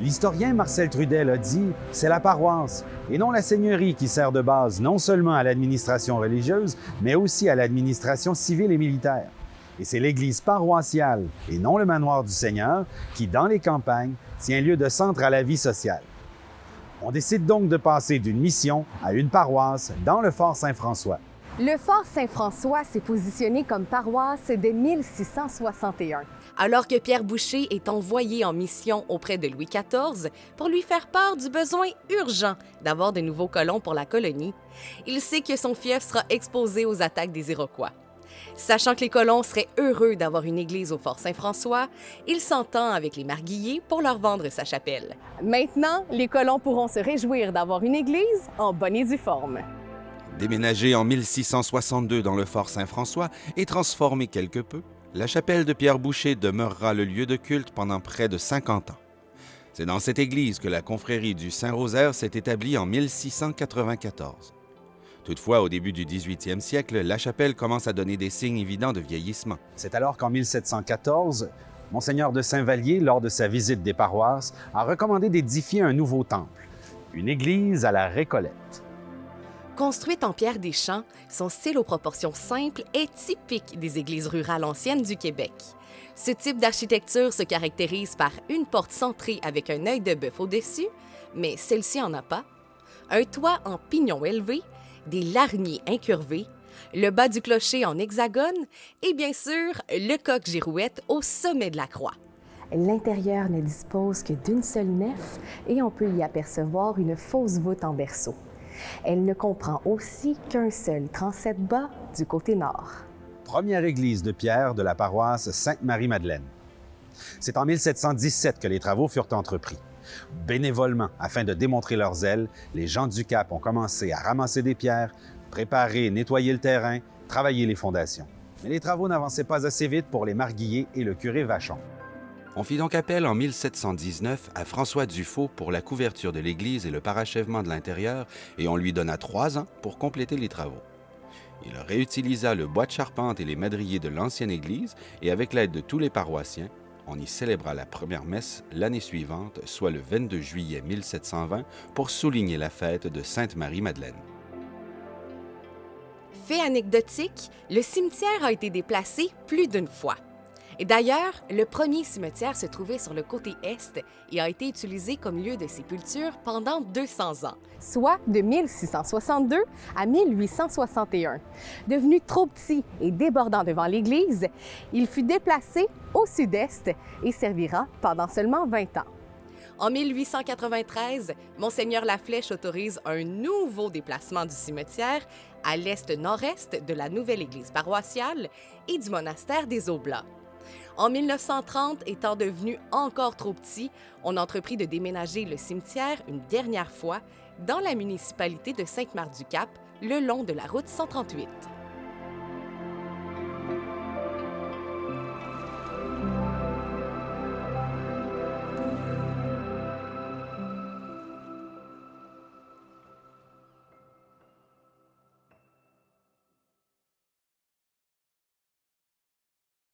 L'historien Marcel Trudel a dit « C'est la paroisse et non la seigneurie qui sert de base non seulement à l'administration religieuse, mais aussi à l'administration civile et militaire. Et c'est l'église paroissiale et non le manoir du Seigneur qui, dans les campagnes, tient lieu de centre à la vie sociale. » On décide donc de passer d'une mission à une paroisse dans le Fort Saint-François. Le Fort Saint-François s'est positionné comme paroisse dès 1661. Alors que Pierre Boucher est envoyé en mission auprès de Louis XIV pour lui faire part du besoin urgent d'avoir de nouveaux colons pour la colonie, il sait que son fief sera exposé aux attaques des Iroquois. Sachant que les colons seraient heureux d'avoir une église au Fort Saint-François, il s'entend avec les Marguilliers pour leur vendre sa chapelle. Maintenant, les colons pourront se réjouir d'avoir une église en bonne et due forme. Déménagée en 1662 dans le Fort Saint-François et transformée quelque peu, la chapelle de Pierre Boucher demeurera le lieu de culte pendant près de 50 ans. C'est dans cette église que la confrérie du Saint-Rosaire s'est établie en 1694. Toutefois, au début du 18e siècle, la chapelle commence à donner des signes évidents de vieillissement. C'est alors qu'en 1714, Monseigneur de Saint-Vallier, lors de sa visite des paroisses, a recommandé d'édifier un nouveau temple, une église à la Récollette. Construite en pierre des champs, son style aux proportions simples est typique des églises rurales anciennes du Québec. Ce type d'architecture se caractérise par une porte centrée avec un œil de bœuf au-dessus, mais celle-ci en a pas, un toit en pignon élevé, des largniers incurvés, le bas du clocher en hexagone et bien sûr le coq girouette au sommet de la croix. L'intérieur ne dispose que d'une seule nef et on peut y apercevoir une fausse voûte en berceau. Elle ne comprend aussi qu'un seul transept bas du côté nord. Première église de pierre de la paroisse Sainte-Marie-Madeleine. C'est en 1717 que les travaux furent entrepris. Bénévolement, afin de démontrer leur zèle, les gens du Cap ont commencé à ramasser des pierres, préparer et nettoyer le terrain, travailler les fondations. Mais les travaux n'avançaient pas assez vite pour les Marguilliers et le curé Vachon. On fit donc appel en 1719 à François Dufault pour la couverture de l'église et le parachèvement de l'intérieur, et on lui donna 3 ans pour compléter les travaux. Il réutilisa le bois de charpente et les madriers de l'ancienne église, et avec l'aide de tous les paroissiens, on y célébra la première messe l'année suivante, soit le 22 juillet 1720, pour souligner la fête de Sainte-Marie-Madeleine. Fait anecdotique, le cimetière a été déplacé plus d'une fois. Et d'ailleurs, le premier cimetière se trouvait sur le côté est et a été utilisé comme lieu de sépulture pendant 200 ans. Soit de 1662 à 1861. Devenu trop petit et débordant devant l'église, il fut déplacé au sud-est et servira pendant seulement 20 ans. En 1893, Monseigneur Laflèche autorise un nouveau déplacement du cimetière à l'est-nord-est de la nouvelle église paroissiale et du monastère des Oblats. En 1930, étant devenu encore trop petit, on entreprit de déménager le cimetière une dernière fois dans la municipalité de Sainte-Marthe-du-Cap, le long de la route 138.